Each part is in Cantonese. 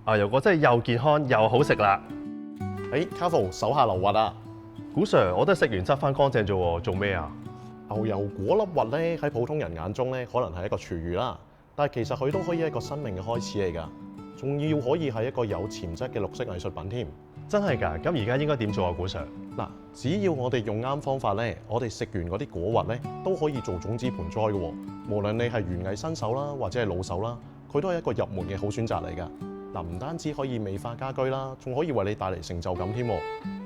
牛油果真係又健康又好食啦。Careful，手下留核啊！古 Sir，我都係食完執翻乾淨啫喎，做咩啊？牛油果粒核咧喺普通人眼中咧，可能係一個廚餘啦，但係其實佢都可以係一個生命嘅開始嚟㗎，仲要可以係一個有潛質嘅綠色藝術品添。真係㗎？咁而家應該點做啊，古 Sir？嗱，只要我哋用啱方法咧，我哋食完嗰啲果核咧，都可以做種子盆栽嘅喎。無論你係園藝新手啦，或者係老手啦，佢都係一個入門嘅好選擇嚟㗎。嗱，唔單止可以美化家居啦，仲可以為你帶嚟成就感添。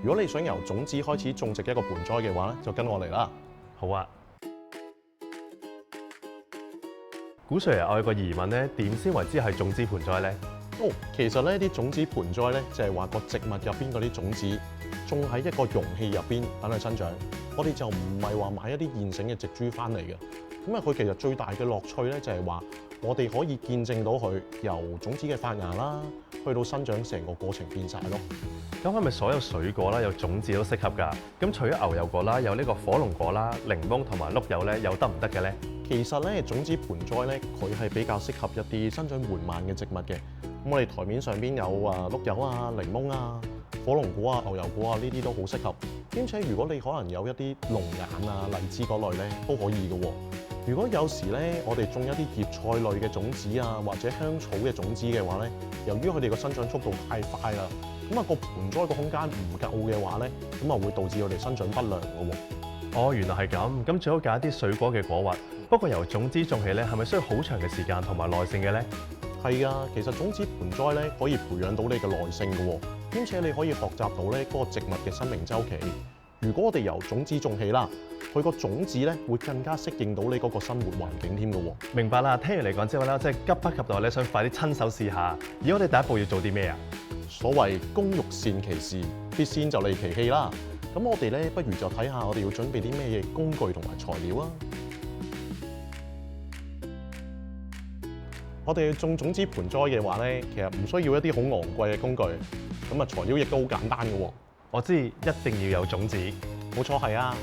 如果你想由種子開始種植一個盆栽嘅話咧，就跟我嚟啦。好啊。古 Sir，我有個疑問咧，點先為之係種子盆栽咧？其實呢啲種子盆栽咧，就係話個植物入邊嗰啲種子種喺一個容器入邊等佢生長。我哋就唔係話買一啲現成嘅植株翻嚟嘅。咁啊，佢其實最大嘅樂趣咧，就係話我哋可以見證到佢由種子嘅發芽啦，去到生長成個過程變晒咯。咁係咪所有水果啦有種子都適合㗎？咁除咗牛油果啦，有呢個火龍果啦、檸檬同埋碌柚咧，又得唔得嘅咧？其實咧，種子盆栽咧，佢係比較適合一啲生長緩慢嘅植物嘅。咁我哋台面上邊有碌柚啊、檸檬啊、火龍果啊、牛油果啊，呢啲都好適合。兼且如果你可能有一啲龍眼啊、荔枝嗰類咧，都可以嘅喎。如果有時咧，我哋種一啲葉菜類嘅種子啊，或者香草嘅種子嘅話咧，由於佢哋個生長速度太快啦，咁啊個盆栽個空間唔夠嘅話咧，咁啊會導致佢哋生長不良嘅喎。哦，原來係咁。咁最好揀一啲水果嘅果核。不過由種子種起咧，係咪需要好長嘅時間同埋耐性嘅咧？係啊，其實種子盆栽咧可以培養到你嘅耐性嘅喎，兼且你可以學習到咧嗰個植物嘅生命週期。如果我哋由種子種起啦，佢個種子咧會更加適應到你嗰個生活環境添嘅喎。明白啦，聽完嚟講之後咧，真係急不及待咧，想快啲親手試下。而我哋第一步要做啲咩啊？所謂工欲善其事，必先就利其器啦。咁我哋咧不如就睇下我哋要準備啲咩嘢工具同埋材料啊。我哋種種子盆栽嘅話咧，其實唔需要一啲好昂貴嘅工具，咁啊材料亦都好簡單嘅喎。我知一定要有種子，冇錯係啊。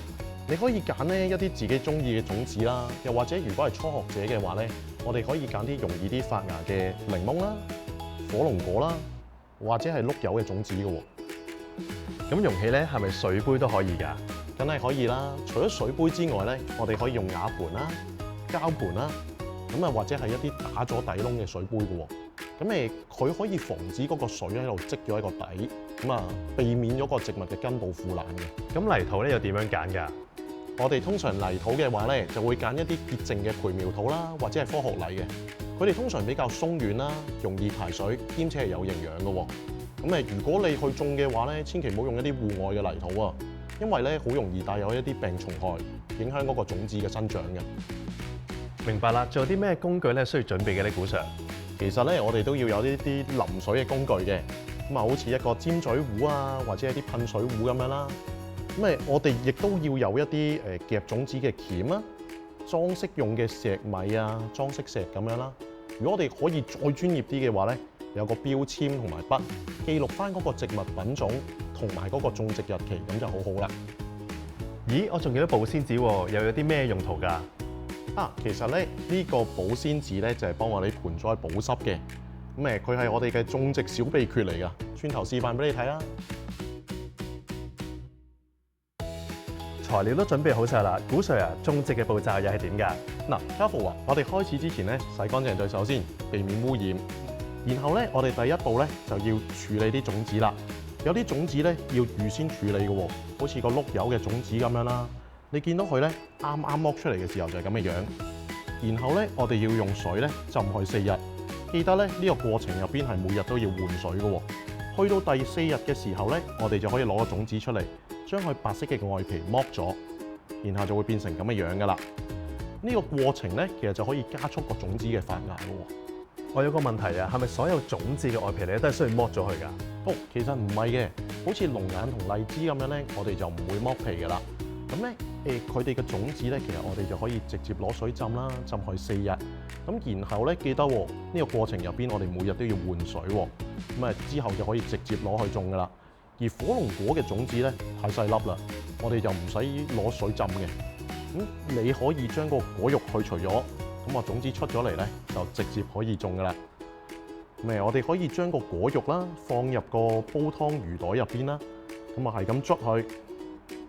你可以揀呢一啲自己中意嘅種子啦，又或者如果係初學者嘅話咧，我哋可以揀啲容易啲發芽嘅檸檬啦、火龍果啦，或者係碌柚嘅種子嘅喎。咁容器咧係咪水杯都可以㗎？梗係可以啦。除咗水杯之外咧，我哋可以用瓦盤啦、膠盤啦，咁啊或者係一啲打咗底窿嘅水杯嘅喎。咁佢可以防止嗰個水喺度積咗喺個底，咁啊避免咗個植物嘅根部腐爛嘅。咁泥土咧又點樣揀㗎？我哋通常泥土嘅話咧，就會揀一啲潔淨嘅培苗土啦，或者係科學泥嘅。佢哋通常比較鬆軟啦，容易排水，兼且係有營養嘅喎。咁如果你去種嘅話咧，千祈唔好用一啲戶外嘅泥土啊，因為咧好容易帶有一啲病蟲害，影響嗰個種子嘅生長嘅。明白啦，仲有啲咩工具咧需要準備嘅咧，古 Sir？其實咧，我哋都要有呢啲淋水嘅工具嘅，咁啊，好似一個尖嘴壺啊，或者係啲噴水壺咁樣啦。咁我哋亦都要有一啲夾種子嘅鉗啦，裝飾用嘅石米啊，裝飾石咁樣啦。如果我哋可以再專業啲嘅話咧，有個標籤同埋筆，記錄翻嗰個植物品種同埋嗰個種植日期，咁就好好啦。咦，我仲記得保鮮紙喎，又有啲咩用途㗎？其實咧呢個保鮮紙咧就係幫我哋盆栽保濕嘅。咁佢係我哋嘅種植小秘訣嚟㗎，轉頭示範俾你睇啦。材料都準備好晒啦，古 Sir 啊，種植嘅步驟又係點㗎？嗱，Careful啊，我哋開始之前咧洗乾淨對手先，避免污染。然後咧，我哋第一步咧就要處理啲種子啦。有啲種子咧要預先處理嘅喎，好似個碌柚嘅種子咁樣啦。你見到佢咧啱啱剝出嚟嘅時候就係咁嘅樣。然後咧，我哋要用水咧浸佢4日。記得咧呢個過程入邊係每日都要換水嘅喎。去到第4日嘅時候咧，我哋就可以攞個種子出嚟，將佢白色嘅外皮剝咗，然後就會變成咁嘅樣噶啦。呢個過程咧，其實就可以加速個種子嘅發芽嘅喎。我有個問題啊，係咪所有種子嘅外皮咧都係需要剝咗佢㗎？其實唔係嘅，好似龍眼同荔枝咁樣咧，我哋就唔會剝皮嘅啦。咁咧佢哋嘅種子咧，其實我哋就可以直接攞水浸啦，浸佢4日。咁然後咧記得呢個過程入邊，我哋每日都要換水喎。咁之後就可以直接攞去種噶啦。而火龍果嘅種子咧太細粒啦，我哋就唔使攞水浸嘅。咁你可以將個果肉去除咗，咁種子出咗嚟咧就直接可以種噶啦。我哋可以將個果肉啦放入個煲湯魚袋入邊啦，咁啊係咁捽佢，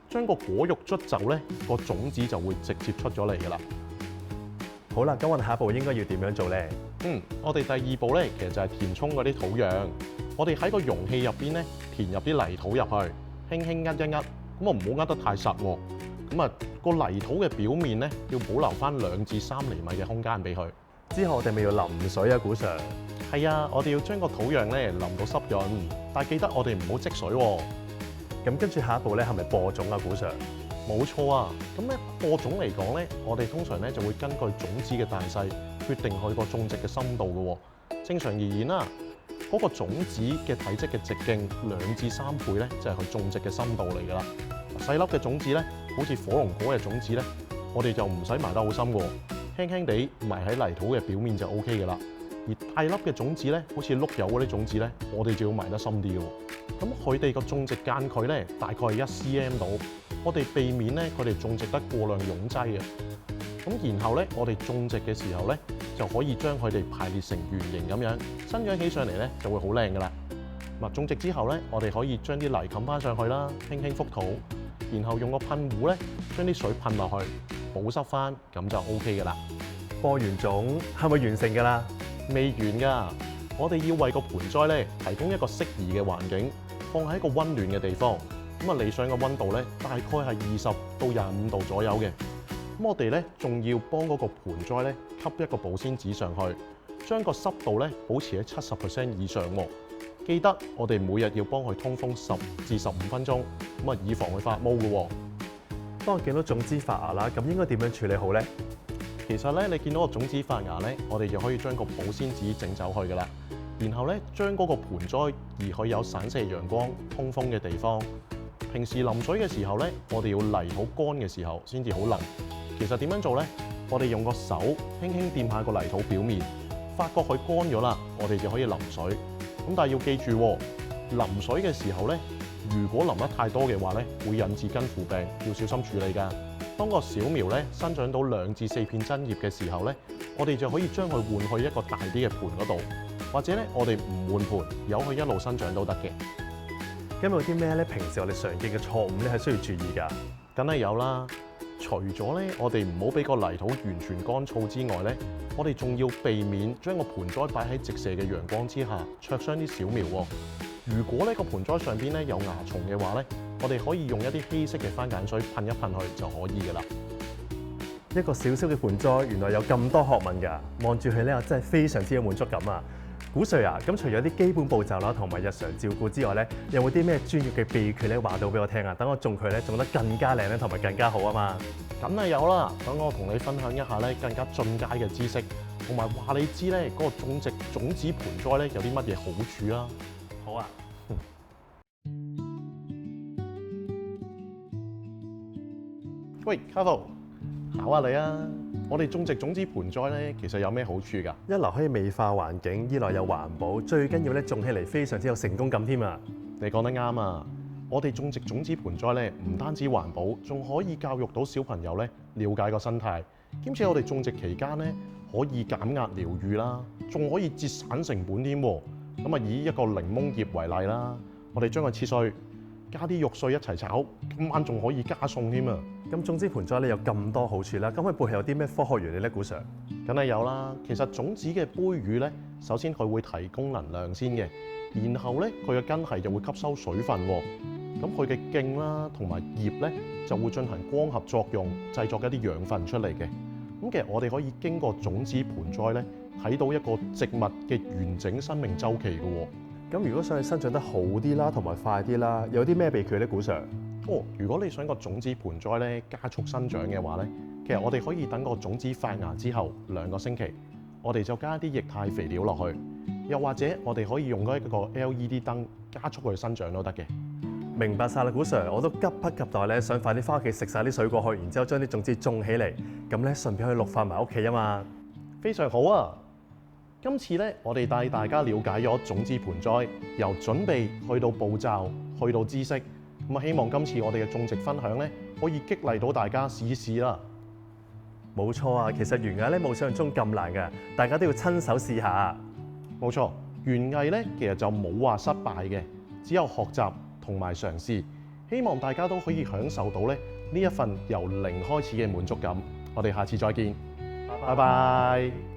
將個果肉捽走咧，個種子就會直接出咗嚟㗎啦。好啦，咁我哋下一步應該要點樣做咧？我哋第二步咧，其實就係填充嗰啲土壤。我哋喺個容器入邊咧，填入啲泥土入去，輕輕一咁啊唔好呃得太實喎。咁啊個泥土嘅表面咧，要保留翻2至3厘米嘅空間俾佢。之後我哋咪要淋水啊，古 Sir。係啊，我哋要將個土壤咧淋到濕潤，但係記得我哋唔好積水喎。咁跟住下一步咧，係咪播種啊，古 Sir？冇錯啊，咁咧播種嚟講咧，我哋通常咧就會根據種子嘅大細決定佢個種植嘅深度嘅喎。正常而言啦，嗰個種子嘅體積嘅直徑2至3倍咧，就係佢種植嘅深度嚟㗎啦。細粒嘅種子咧，好似火龍果嘅種子咧，我哋就唔使埋得好深嘅喎，輕輕地埋喺泥土嘅表面就 O K 㗎啦。而大粒嘅種子咧，好似碌柚嗰啲種子咧，我哋就要埋得深啲嘅喎。咁佢哋個種植間距咧，大概係1 cm 度。我哋避免咧佢哋種植得過量擁擠嘅。咁然後咧，我哋種植嘅時候咧，就可以將佢哋排列成圓形咁樣，生長起上嚟咧就會好靚㗎啦。種植之後咧，我哋可以將啲泥冚翻上去啦，輕輕覆土，然後用個噴壺咧將啲水噴落去，保濕翻，咁就 O K 㗎啦。播完種係咪完成㗎啦？未完㗎，我哋要為個盆栽咧提供一個適宜嘅環境，放喺一個温暖嘅地方。理想嘅温度咧，大概係20到25度左右嘅。我哋咧仲要幫嗰個盆栽咧吸一個保鮮紙上去，將個濕度咧保持喺70% 以上喎。記得我哋每日要幫佢通風10至15分鐘，以防佢發毛嘅喎。當我見到種子發芽啦，咁應該點樣處理好咧？其實咧，你見到個種子發芽咧，我哋就可以將個保鮮紙整走去㗎啦。然後咧，將嗰個盆栽移去有散射陽光、通風嘅地方。平時淋水嘅時候咧，我哋要泥土乾嘅時候先至好淋。其實點樣做咧？我哋用個手輕輕掂下個泥土表面，發覺佢乾咗啦，我哋就可以淋水。咁但係要記住喎，淋水嘅時候咧，如果淋得太多嘅話咧，會引致根腐病，要小心處理㗎。當個小苗咧生長到2至4片真葉嘅時候咧，我哋就可以將佢換去一個大啲嘅盆嗰度，或者咧我哋唔換盆，由佢一路生長都得嘅。咁有啲咩咧？平時我哋常見嘅錯誤咧係需要注意㗎。梗係有啦。除咗咧，我哋唔好俾個泥土完全乾燥之外咧，我哋仲要避免將個盆栽擺喺直射嘅陽光之下，灼傷啲小苗喎。如果呢個盆栽上邊咧有蚜蟲嘅話咧，我哋可以用一啲稀釋嘅番梘水噴一噴佢就可以㗎啦。一個小小嘅盆栽，原來有咁多學問㗎。望住佢咧，我真係非常之有滿足感啊！古 Sir 啊，咁除咗啲基本步驟啦，同埋日常照顧之外咧，有冇啲咩專業嘅秘訣咧話到俾我聽啊？等我種佢咧種得更加靚咧，同埋更加好啊嘛！梗係有啦，等我同你分享一下咧更加進階嘅知識，同埋話你知咧嗰個種植種子盆栽咧有啲乜嘢好處啊！好啊。喂，Carlo，考下你啊！我哋種植種子盆栽咧，其實有咩好處㗎？一來可以美化環境，二來又環保，最緊要咧種起嚟非常之有成功感添啊！你講得啱啊！我哋種植種子盆栽咧，唔單止環保，仲可以教育到小朋友咧了解個生態，兼且我哋種植期間咧可以減壓療愈啦，仲可以節省成本添喎。咁以一個檸檬葉為例啦，我哋將佢切碎，加啲肉碎一齊炒，今晚仲可以加餸添啊！咁種子盆栽咧有咁多好處啦，咁佢背後有啲咩科學原理咧？古 Sir，梗係有啦。其實種子嘅杯乳咧，首先佢會提供能量先嘅，然後咧佢嘅根系就會吸收水分喎。咁佢嘅莖啦同埋葉咧就會進行光合作用，製作一啲養分出嚟嘅。咁其實我哋可以經過種子盆栽咧睇到一個植物嘅完整生命週期嘅喎。咁如果想佢生長得好啲啦，同埋快啲啦，有啲咩秘訣咧？古 Sir？如果你想個種子盆栽咧加速生長嘅話咧，其實我哋可以等個種子發芽之後2個星期，我哋就加啲液態肥料落去，又或者我哋可以用一個 LED 燈加速佢生長都得嘅。明白晒啦，古 Sir，我都急不及待咧，想快啲翻屋企食晒啲水果去，然之後將啲種子種起嚟，咁咧順便可以綠化埋屋企啊嘛。非常好啊！今次咧，我哋帶大家了解咗種子盆栽由準備去到步驟，去到知識。希望今次我哋嘅種植分享咧，可以激勵到大家試一試啦。冇錯啊，其實園藝咧冇想象中咁難嘅，大家都要親手試下。冇錯，園藝咧其實就冇話失敗嘅，只有學習同埋嘗試。希望大家都可以享受到咧呢一份由零開始嘅滿足感。我哋下次再見，拜拜。